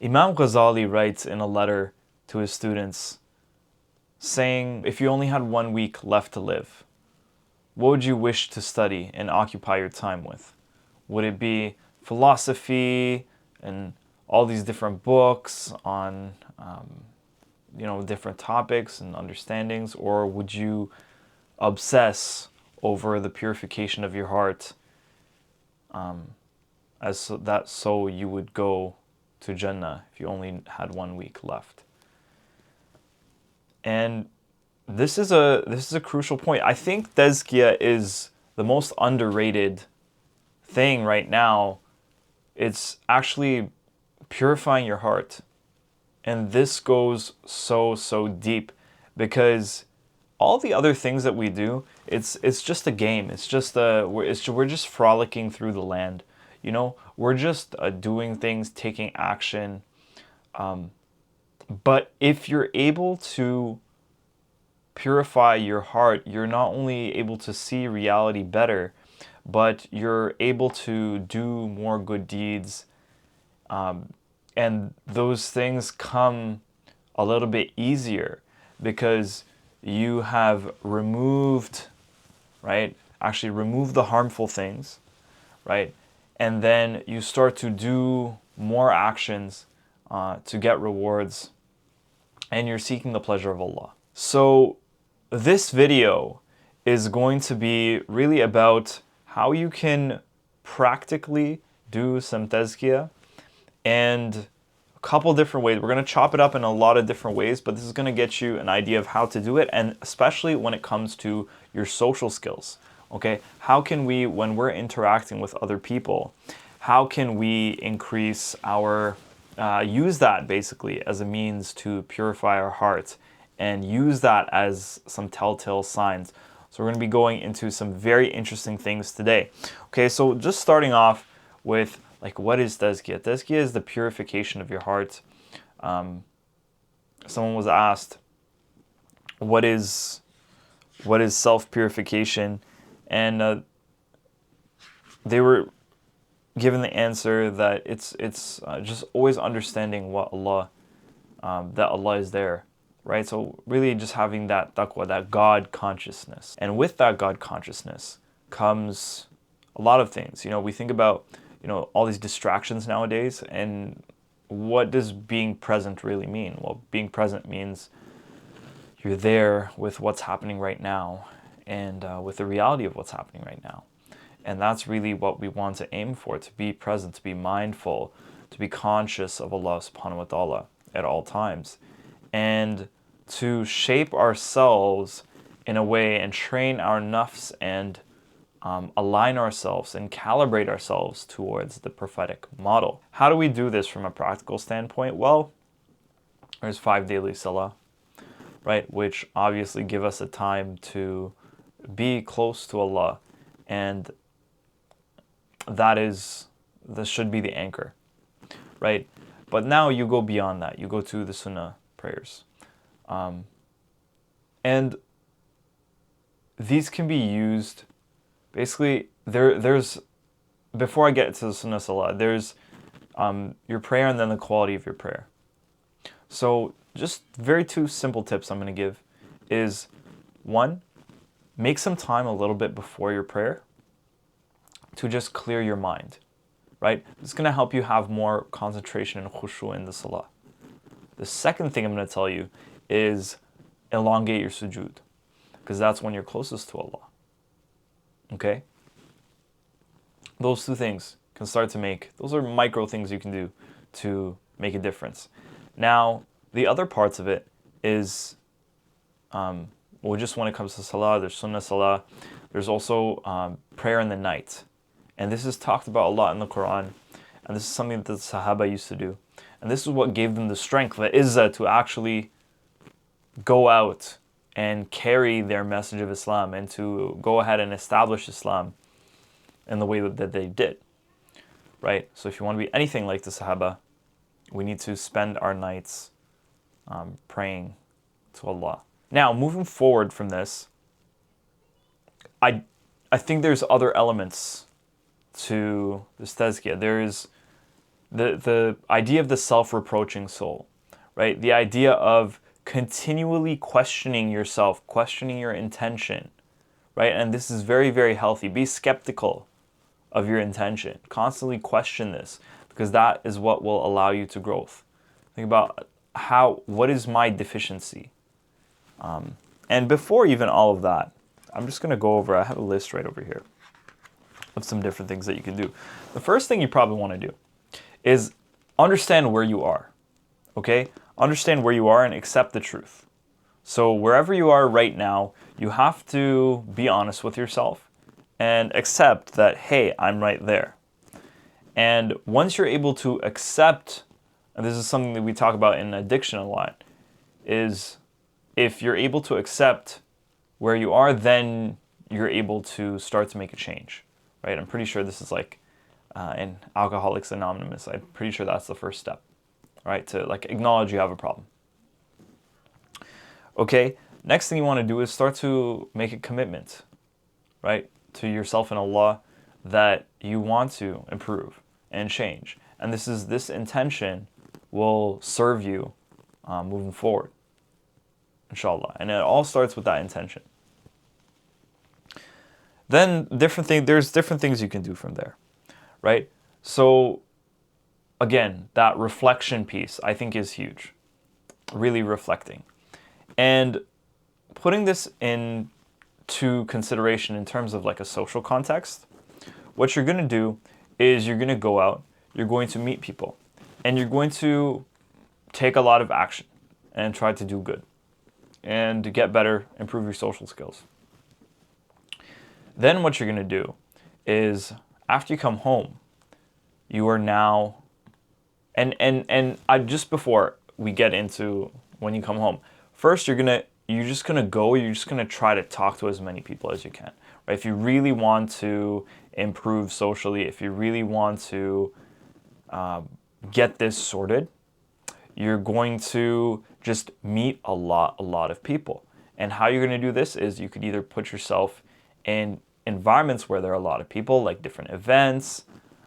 Imam Ghazali writes in a letter to his students saying, if you only had 1 week left to live, what would you wish to study and occupy your time with? Would it be philosophy and all these different books on, different topics and understandings, or would you obsess over the purification of your heart, so you would go to Jannah if you only had 1 week left? And this is a crucial point. I think Tazkiyah is the most underrated thing right now. It's purifying your heart. And this goes so deep, because all the other things that we do, it's just a game. We're just frolicking through the land. We're just doing things, taking action. But if you're able to purify your heart, you're not only able to see reality better, but you're able to do more good deeds. And those things come a little bit easier because you have removed, right? Actually remove the harmful things, right? And then you start to do more actions to get rewards, and you're seeking the pleasure of Allah. So this video is going to be really about how you can practically do some tazkiyah, and a couple different ways. We're going to chop it up in a lot of different ways, but this is going to get you an idea of how to do it, and especially when it comes to your social skills. Okay, how can we, when we're interacting with other people, how can we increase our, use that basically as a means to purify our hearts, and use that as some telltale signs. So we're going to be going into some very interesting things today. Okay, so just starting off with, like, what is Tazkiyah? Tazkiyah is the purification of your heart. Someone was asked, what is self-purification? And they were given the answer that it's just always understanding what that Allah is there, right? So really just having that taqwa, that God consciousness. And with that God consciousness comes a lot of things. We think about, all these distractions nowadays, and what does being present really mean? Well, being present means you're there with what's happening right now, and with the reality of what's happening right now. And that's really what we want to aim for, to be present, to be mindful, to be conscious of Allah subhanahu wa ta'ala at all times, and to shape ourselves in a way and train our nafs and align ourselves and calibrate ourselves towards the prophetic model. How do we do this from a practical standpoint? Well, there's 5 daily salah, right, which obviously give us a time to be close to Allah, and this should be the anchor, right? But now you go beyond that. You go to the sunnah prayers. And these can be used, basically, there's, before I get to the sunnah salah, there's your prayer and then the quality of your prayer. So just very 2 simple tips I'm going to give is, 1, make some time a little bit before your prayer to just clear your mind, right? It's going to help you have more concentration and khushu in the salah. The second thing I'm going to tell you is elongate your sujood, because that's when you're closest to Allah. Okay? Those 2 things can start to those are micro things you can do to make a difference. Now, the other parts of it is, just when it comes to salah, there's sunnah salah, there's also prayer in the night. And this is talked about a lot in the Quran, and this is something that the Sahaba used to do. And this is what gave them the strength, the izzah, to actually go out and carry their message of Islam, and to go ahead and establish Islam in the way that they did, right? So if you want to be anything like the Sahaba, we need to spend our nights praying to Allah. Now, moving forward from this, I think there's other elements to this tazkiyah. There's the idea of the self-reproaching soul, right? The idea of continually questioning yourself, questioning your intention, right? And this is very, very healthy. Be skeptical of your intention. Constantly question this, because that is what will allow you to growth. Think about what is my deficiency? And before even all of that, I'm just going to go over, I have a list right over here of some different things that you can do. The first thing you probably want to do is understand where you are, okay? Understand where you are and accept the truth. So wherever you are right now, you have to be honest with yourself and accept that, hey, I'm right there. And once you're able to accept, and this is something that we talk about in addiction a lot, is if you're able to accept where you are, then you're able to start to make a change, right? I'm pretty sure this is like in Alcoholics Anonymous. I'm pretty sure that's the first step, right? To like acknowledge you have a problem. Okay, next thing you want to do is start to make a commitment, right? To yourself and Allah that you want to improve and change. And this intention will serve you moving forward, inshallah. And it all starts with that intention. Then there's different things you can do from there, right? So again, that reflection piece I think is huge. Really reflecting. And putting this into consideration in terms of like a social context, what you're going to do is you're going to go out, you're going to meet people, and you're going to take a lot of action and try to do good and to get better, improve your social skills. Then what you're going to do is after you come home, you are now, just before we get into when you come home, first you're just gonna try to talk to as many people as you can, right? If you really want to improve socially, if you really want to get this sorted, you're going to just meet a lot of people. And how you're going to do this is you could either put yourself in environments where there are a lot of people, like different events,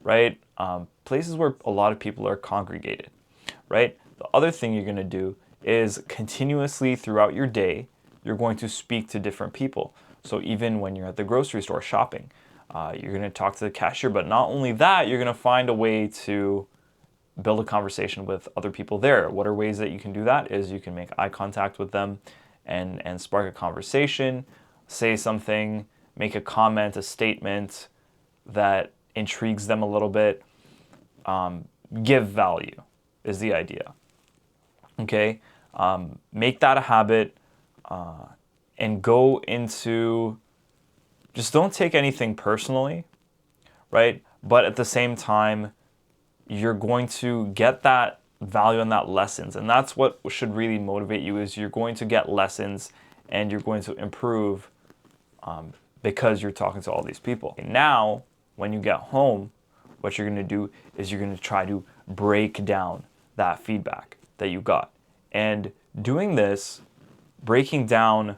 right? Places where a lot of people are congregated, right? The other thing you're going to do is continuously throughout your day, you're going to speak to different people. So even when you're at the grocery store shopping, you're going to talk to the cashier, but not only that, you're going to find a way to build a conversation with other people there. What are ways that you can do that? Is you can make eye contact with them and spark a conversation, say something, make a comment, a statement that intrigues them a little bit. Give value is the idea. Okay? Make that a habit and go into, just don't take anything personally, right? But at the same time, you're going to get that value and that lessons. And that's what should really motivate you, is you're going to get lessons and you're going to improve because you're talking to all these people. Now, when you get home, what you're going to do is you're going to try to break down that feedback that you got. And doing this, breaking down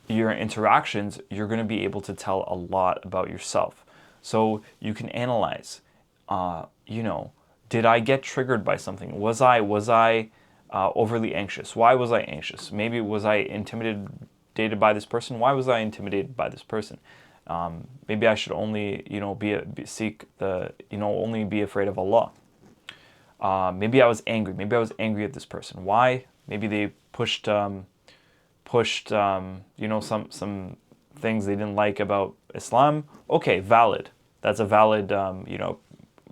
your interactions, you're going to be able to tell a lot about yourself. So you can analyze, did I get triggered by something? Was I overly anxious? Why was I anxious? Maybe was I intimidated by this person? Why was I intimidated by this person? Maybe I should only, only be afraid of Allah. Maybe I was angry. Maybe I was angry at this person. Why? Maybe they pushed some things they didn't like about Islam. Okay, valid. That's a valid,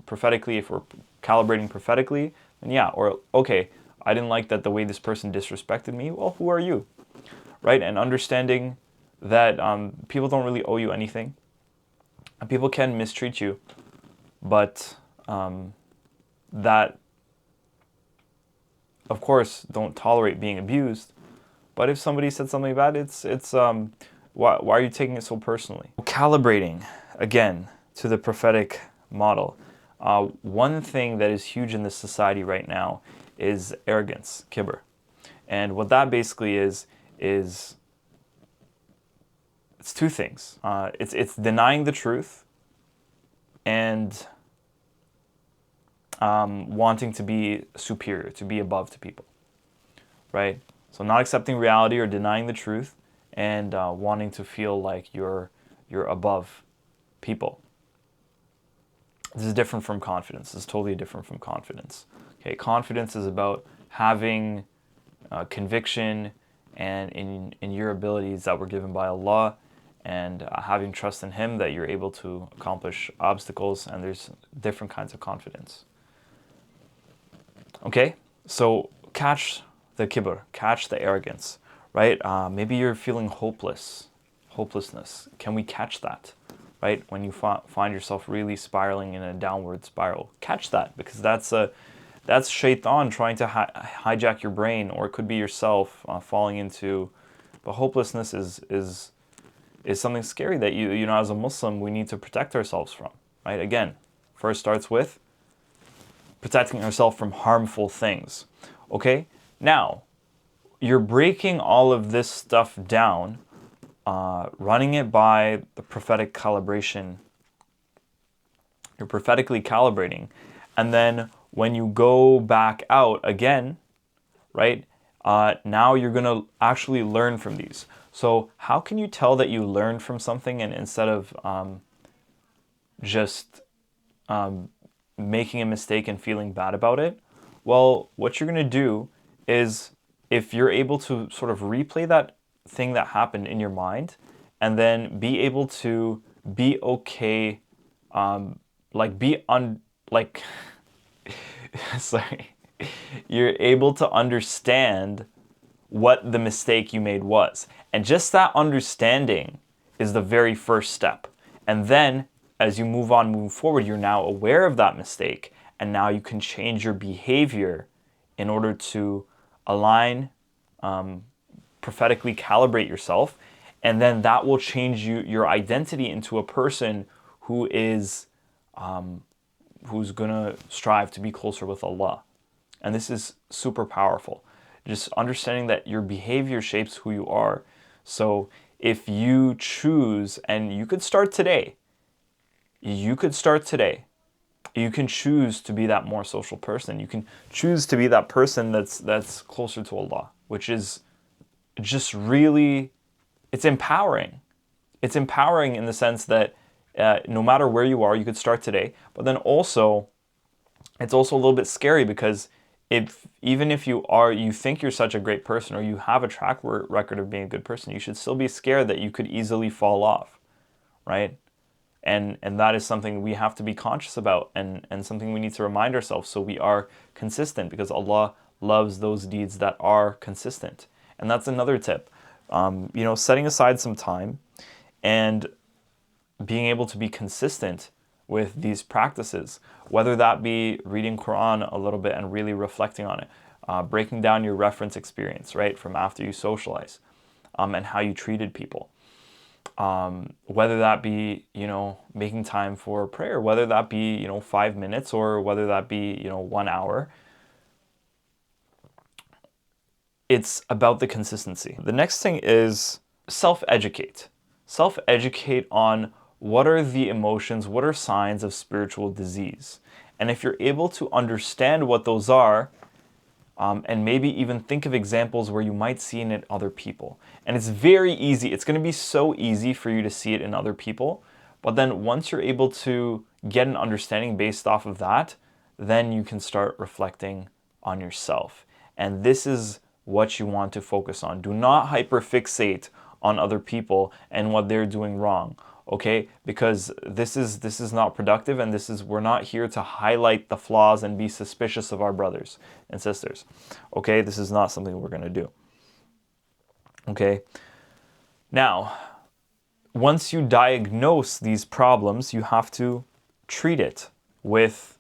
prophetically, if we're calibrating prophetically, then yeah. Or, okay, I didn't like that the way this person disrespected me. Well, who are you? Right? And understanding that people don't really owe you anything. And people can mistreat you, but that, of course, don't tolerate being abused. But if somebody said something bad, it's why are you taking it so personally? Calibrating, again, to the prophetic model. One thing that is huge in this society right now is arrogance, kibr. And what that basically is it's two things. It's denying the truth, and wanting to be superior, to be above to people, right? So not accepting reality or denying the truth, and wanting to feel like you're above people. This is different from confidence. This is totally different from confidence. Okay, confidence is about having conviction and in your abilities that were given by Allah, and having trust in Him that you're able to accomplish obstacles. And there's different kinds of confidence. Okay, so catch the kibr, catch the arrogance, right? Maybe you're feeling hopelessness. Can we catch that, right? When you find yourself really spiraling in a downward spiral, catch that, because that's shaitan trying to hijack your brain, or it could be yourself falling into. But hopelessness is something scary that you know, as a Muslim, we need to protect ourselves from, right? Again, first starts with protecting ourselves from harmful things. Okay, now you're breaking all of this stuff down, running it by the prophetic calibration. You're prophetically calibrating, and then when you go back out again, right, now you're going to actually learn from these. So how can you tell that you learned from something, and instead of just making a mistake and feeling bad about it? Well, what you're going to do is, if you're able to sort of replay that thing that happened in your mind, and then be able to be okay, sorry, you're able to understand what the mistake you made was. And just that understanding is the very first step. And then as you move forward, you're now aware of that mistake, and now you can change your behavior in order to align, prophetically calibrate yourself, and then that will change your identity into a person who is who's gonna strive to be closer with Allah. And this is super powerful. Just understanding that your behavior shapes who you are. So if you choose, and you could start today, you can choose to be that more social person. You can choose to be that person that's closer to Allah, which is just really, it's empowering. It's empowering in the sense that no matter where you are, you could start today. But then also, it's also a little bit scary, because even if you think you're such a great person, or you have a track record of being a good person, you should still be scared that you could easily fall off, right? And that is something we have to be conscious about, and something we need to remind ourselves, so we are consistent, because Allah loves those deeds that are consistent. And that's another tip. Setting aside some time and being able to be consistent with these practices, whether that be reading Quran a little bit and really reflecting on it, breaking down your reference experience, right, from after you socialize, and how you treated people. Whether that be, making time for prayer, whether that be, 5 minutes, or whether that be, 1 hour. It's about the consistency. The next thing is self-educate. Self-educate on what are the emotions, what are signs of spiritual disease. And if you're able to understand what those are, and maybe even think of examples where you might see it in other people. And it's very easy. It's going to be so easy for you to see it in other people. But then once you're able to get an understanding based off of that, then you can start reflecting on yourself. And this is what you want to focus on. Do not hyperfixate on other people and what they're doing wrong. Okay, because this is not productive, and we're not here to highlight the flaws and be suspicious of our brothers and sisters. Okay, this is not something we're going to do. Okay, now, once you diagnose these problems, you have to treat it with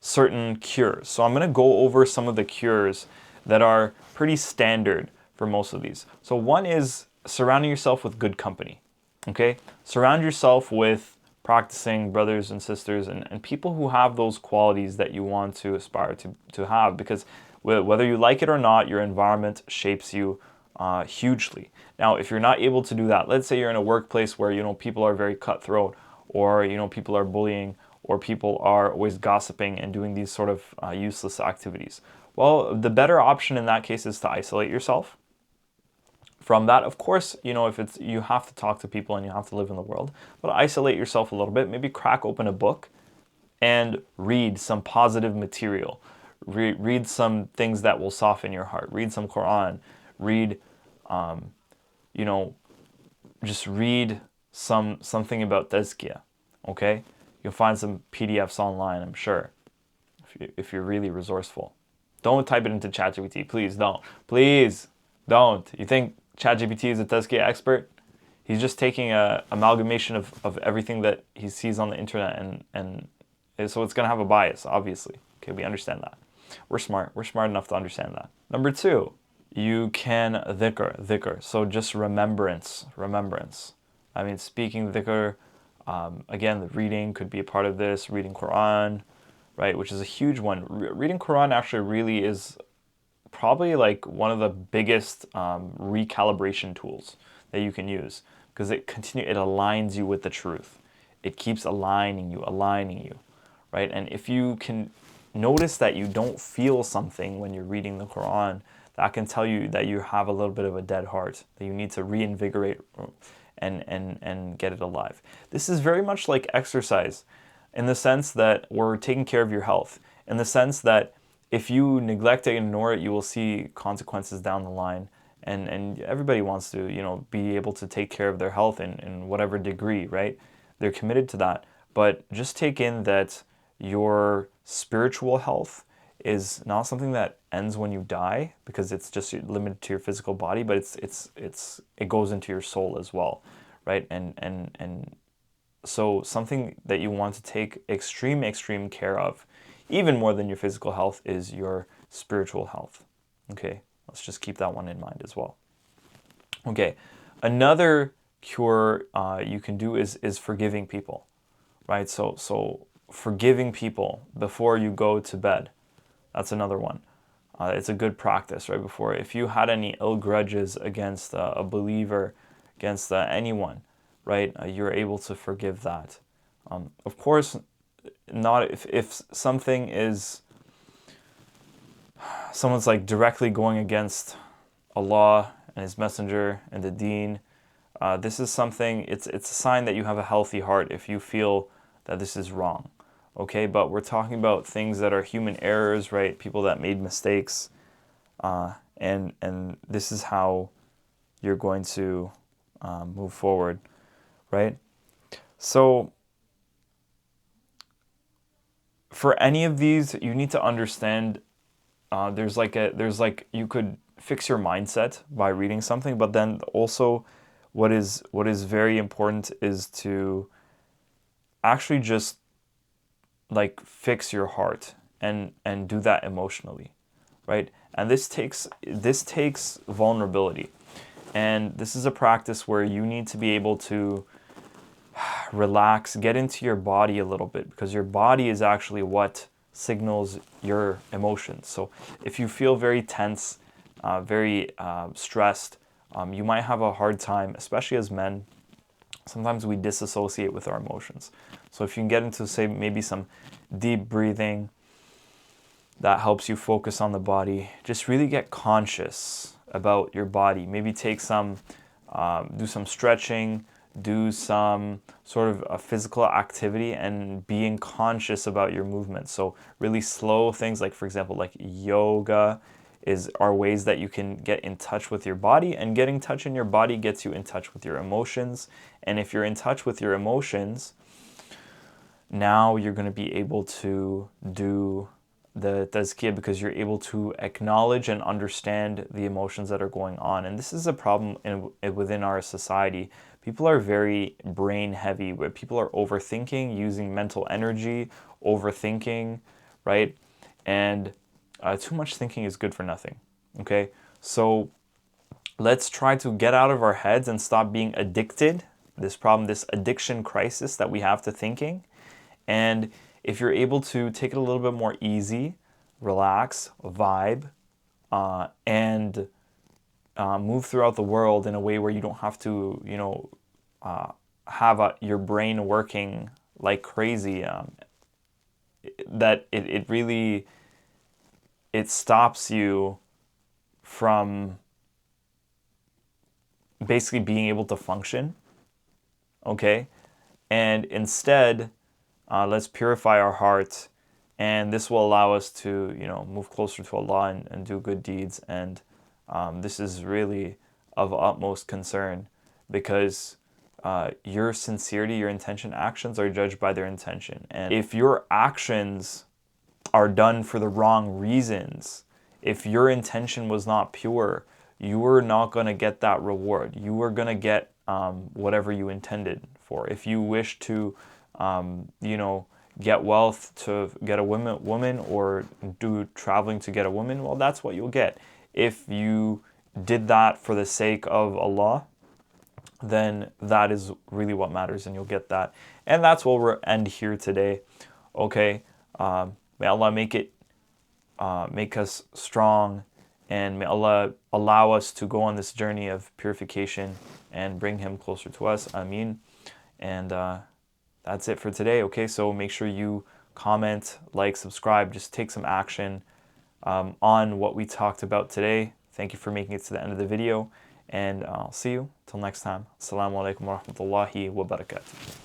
certain cures. So I'm going to go over some of the cures that are pretty standard for most of these. So one is surrounding yourself with good company. Okay, surround yourself with practicing brothers and sisters, and people who have those qualities that you want to aspire to have, because whether you like it or not, your environment shapes you hugely. Now, if you're not able to do that, let's say you're in a workplace where people are very cutthroat, or people are bullying, or people are always gossiping and doing these sort of useless activities? Well, the better option in that case is to isolate yourself from that. Of course, if it's, you have to talk to people and you have to live in the world, but isolate yourself a little bit. Maybe crack open a book and read some positive material. Read some things that will soften your heart. Read some Quran. Read, just read something about Tazkiyah. Okay, you'll find some PDFs online, I'm sure, if you're really resourceful. Don't type it into ChatGPT, please don't. Please don't. You think ChatGPT is a Tazkiyah expert? He's just taking a amalgamation of everything that he sees on the internet, and so it's going to have a bias, obviously. Okay, we understand that. We're smart. We're smart enough to understand that. Number 2, you can dhikr. So just remembrance. I mean, speaking dhikr, again, the reading could be a part of this, reading Quran, right, which is a huge one. Reading Quran actually really is probably like one of the biggest recalibration tools that you can use, because it aligns you with the truth. It keeps aligning you, right? And if you can notice that you don't feel something when you're reading the Quran, that can tell you that you have a little bit of a dead heart, that you need to reinvigorate and get it alive. This is very much like exercise, in the sense that we're taking care of your health, in the sense that if you neglect it and ignore it, you will see consequences down the line. And everybody wants to, be able to take care of their health in whatever degree, right? They're committed to that. But just take in that your spiritual health is not something that ends when you die, because it's just limited to your physical body, but it goes into your soul as well, right? And so something that you want to take extreme care of, even more than your physical health, is your spiritual health. Okay, let's just keep that one in mind as well. Okay, another cure you can do is forgiving people, right? So forgiving people before you go to bed. That's another one. It's a good practice, right? If you had any ill grudges against a believer, against anyone, right? You're able to forgive that. Of course, not if something is, someone's like directly going against Allah and His Messenger and the Deen. This is something, it's a sign that you have a healthy heart if you feel that this is wrong. Okay, but we're talking about things that are human errors, right? People that made mistakes, and this is how you're going to move forward, right? So for any of these, you need to understand. There's like you could fix your mindset by reading something, but then also, what is very important is to actually just like fix your heart and do that emotionally, right? And this takes vulnerability, and this is a practice where you need to be able to relax, get into your body a little bit, because your body is actually what signals your emotions. So if you feel very tense, very stressed, you might have a hard time, especially as men. Sometimes we disassociate with our emotions. So if you can get into, say, maybe some deep breathing, that helps you focus on the body. Just really get conscious about your body. Maybe take some, do some stretching, do some sort of a physical activity, and being conscious about your movement. So really slow things, like for example, like yoga are ways that you can get in touch with your body, and getting touch in your body gets you in touch with your emotions. And if you're in touch with your emotions, now you're going to be able to do the tazkiyah, because you're able to acknowledge and understand the emotions that are going on. And this is a problem within our society. People are very brain heavy, where people are overthinking, using mental energy, overthinking, right? And too much thinking is good for nothing, okay? So let's try to get out of our heads and stop being addicted, this addiction crisis that we have to thinking. And if you're able to take it a little bit more easy, relax, vibe, and move throughout the world in a way where you don't have to, have your brain working like crazy that it really, it stops you from basically being able to function, okay? And instead, let's purify our hearts, and this will allow us to, move closer to Allah and do good deeds. And this is really of utmost concern, because your sincerity, your intention, actions are judged by their intention. And if your actions are done for the wrong reasons, if your intention was not pure, you are not going to get that reward. You are going to get whatever you intended for. If you wish to, get wealth to get a woman, or do traveling to get a woman, well, that's what you'll get. If you did that for the sake of Allah, then that is really what matters, and you'll get that. And that's where we'll end here today. Okay, may Allah make us strong, and may Allah allow us to go on this journey of purification and bring Him closer to us. Ameen. And that's it for today. Okay, so make sure you comment, like, subscribe. Just take some action on what we talked about today. Thank you for making it to the end of the video, and I'll see you till next time. Assalamu alaikum wa rahmatullahi wa barakatuh.